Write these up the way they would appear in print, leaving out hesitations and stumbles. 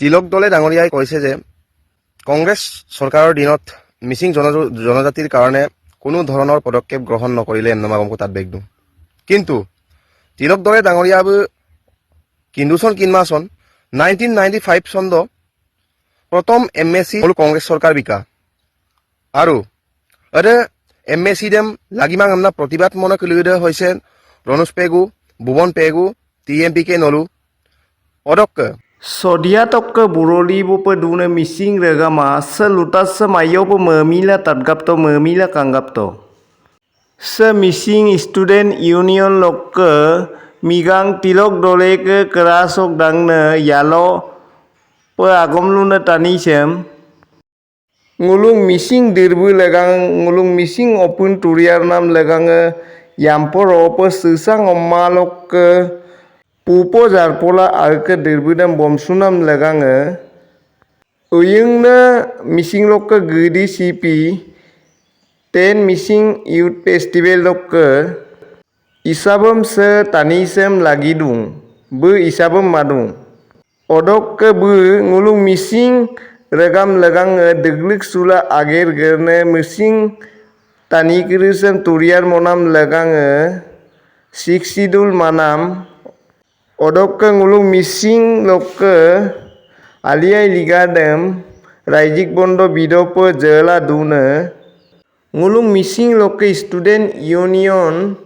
তিলক দলে ডাঙৰীয়াই কৈছে যে কংগ্ৰেছ চৰকাৰৰ দিনত মিচিং জনজাতিৰ কাৰণে কোনো ধৰণৰ পদক্ষেপ গ্ৰহণ নকৰিলে এন্নমাগমকো তাত বেগদু কিন্তু তিলক দলে ডাঙৰীয়া কিন্দুচন কিনমাচন 1995 চন্দ প্ৰথম এমএসি হল কংগ্ৰেছ চৰকাৰ বিকা আৰু এৰে এমএসি দেম লাগিমাং আমনা প্ৰতিবাদ মনে কলিদে হৈছে রনোজ পেগু ভুবন Pegu টিএমপিকে নলু অদক Sodia tokka buroli bope dune missing regama se lutas se mayo po memila tatgap to memila kanggap to. Se missing student union lokke migang tilok dole ke kerasok dangne yalo pe agom luna tani sem. Ngulung missing dirbu legang ngulung missing opun turiar nam legang yampor ope sesang omalok ke Pupo jarpola alke dirbudam bomsunam lagange uyungna missing lokka gidi sipi ten missing youth festival lokka isabam se tanisem lagidung bu isabam madung odok ke bu ngulung missing regam lagang deglik sula ager गर्ने missing tani kirisem turiar monam lagange siksidul manam Odok ke ngulung missing lokke aliai ligadem rajik bondo bidopo jela dune ngulung missing lokke student union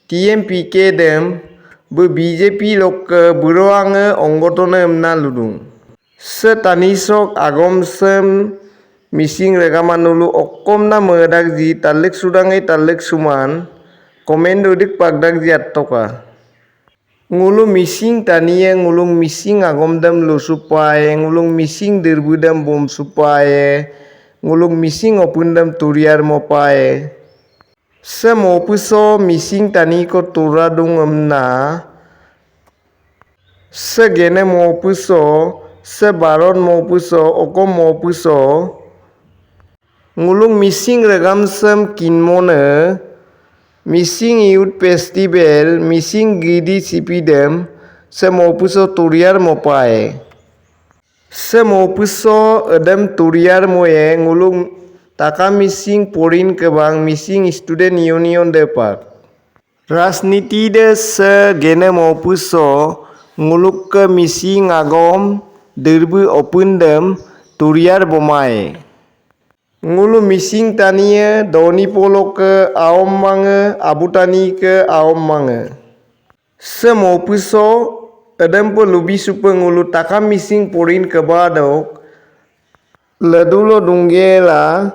TMPK dem bu BJP lokke buroange onggotone emna ludung se tanisok agom sem missing regamanulu okkomna medak ji talek sudangai talek suman komendodik pagdak ji attoka Ngulung missing taniye ngulung missing agomdam lo supaye ngulung missing dirbudam bom supaye ngulung missing opundam turiar mopaye se mopuso missing tani ko turadung amna se gene mopuso se baron mopuso okom mopuso ngulung missing regam sem kinmone Missing Youth Festival, Missing Gidi Cipidem, se mopuso turiar mopae. Se mopuso edem turiar moye ngulung taka missing porin kebang Missing Student Union depak. Rasniti de se gene mopuso nguluk ke missing agom dirbu opundem turiar bomae. Ngulu missing taniye doni polo ke aom mange abutani ke aom mange se mopuso edem po lubi supe ngulu taka missing porin ke badok ledulo dungela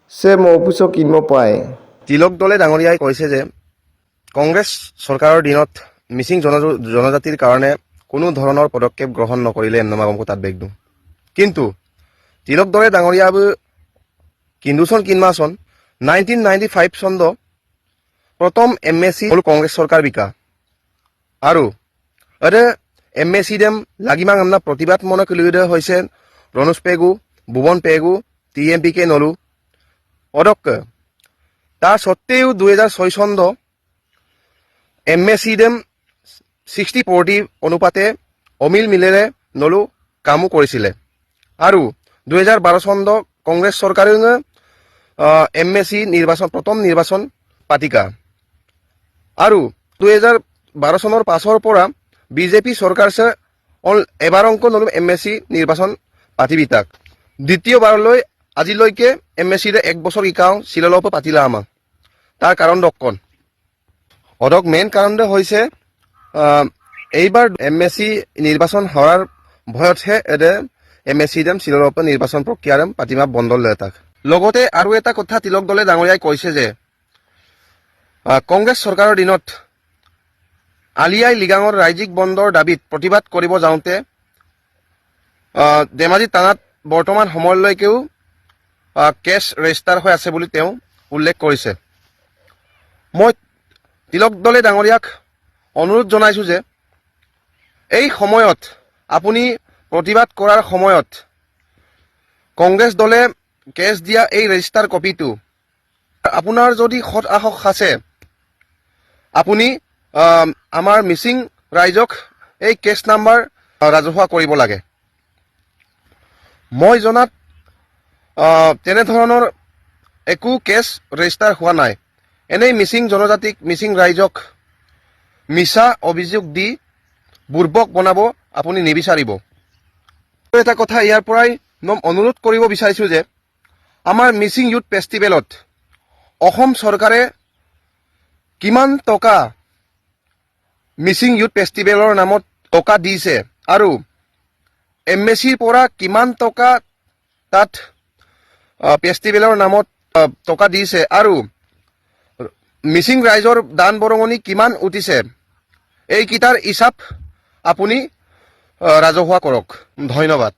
se mopuso kinmo pae Tilak দলে ডাঙৰীয়াই কৈছে যে কংগ্ৰেছ চৰকাৰৰ দিনত মিচিং জনজাতিৰ কাৰণে কোনো ধৰণৰ পদক্ষেপ গ্ৰহণ নকৰিলে এন্নমাগমকো তাত বেগদু কিন্তু তিলক দলে ডাঙৰীয়া কিন্দুচন কিনমাচন 1995 চন্দ প্ৰথম এমএসি হল কংগ্ৰেছ চৰকাৰ বিকা আৰু এৰে এমএসি দেম লাগিমাং আমনা প্ৰতিবাদ মনে কলিদে হৈছে রনোজ পেগু ভুবন পেগু টিএমপিকে নলু অদক তার সত্ত্বেও 2006 চন্দ এমএসি দেম 60-40 অনুপাতে অমিল মিলেৰে নলু কামো কৰিছিলে আৰু 2012 চন্দ কংগ্ৰেছ চৰকাৰে এমএসি নিৰ্বাচন প্ৰথম নিৰ্বাচন পাতিকা আৰু 2012 চনৰ পাছৰ পৰা বিজেপি চৰকাৰে এবাৰ অংক নলু এমএসি নিৰ্বাচন পাতিবিতাক দ্বিতীয়বাৰলৈ আজিলৈকে এমএসি ৰে এক বছৰ ইকাও সিললপ পাতিলা আমা তাৰ কাৰণ দক্কন অদক মেইন কাৰণ হৈছে এইবাৰ এমএসি নিৰ্বাচন হোৱাৰ ভয়তহে এদে এমএসি দেম সিললপ নিৰ্বাচন প্ৰক্ৰিয়াৰে পাতিমা বন্ধ লেতাক লগতে আৰু এটা কথা তিলক দলে ডাঙৰীয়াই কৈছে যে কংগ্ৰেছ চৰকাৰৰ দিনত আলিয়াই লিগাঙৰ ৰাজ্যিক বন্দৰ দাবীত প্ৰতিবাদ কৰিব যাওঁতে ধেমাজি থানাত বৰ্তমান সময়লৈকেও কেছ ৰেজিষ্টাৰ হৈ আছে বুলি তেওঁ উল্লেখ কৰিছে মই তিলক দলে ডাঙৰীয়াক অনুৰোধ জনাইছো যে এই সময়ত আপুনি প্ৰতিবাদ কৰাৰ সময়ত কংগ্ৰেছ দলে কেছ দিয়া এই ৰেজিষ্টাৰ কপিটো আপোনাৰ যদি খত আহক আছে আপুনি আমাৰ মিচিং ৰাইজক এই কেছ নাম্বাৰ ৰাজহুৱা কৰিব লাগে মই জনাত তেনেধৰণৰ একো কেছ ৰেজিষ্টাৰ হোৱা নাই। এনেই মিচিং জনজাতিক, মিচিং ৰাইজক মিছা অভিযোগ দি বুৰ্বক বনাব আপুনি নিবিচাৰিব। এটা কথা ইয়াৰ পৰাই অনুৰোধ কৰিব বিচাৰিছোঁ যে আমাৰ মিচিং ইউথ ফেষ্টিভেলত অসম চৰকাৰে কিমান টকা মিচিং ইউথ ফেষ্টিভেলৰ নামত টকা দিছে আৰু MSCৰ পৰা কিমান টকা তাত ফেষ্টিভেলৰ নামত টকা দিছে আৰু মিচিং ৰাইজৰ দান বৰঙণি কিমান উঠিছে, এইকেইটাৰ হিচাপ আপুনি ৰাজহুৱা কৰক। ধন্যবাদ।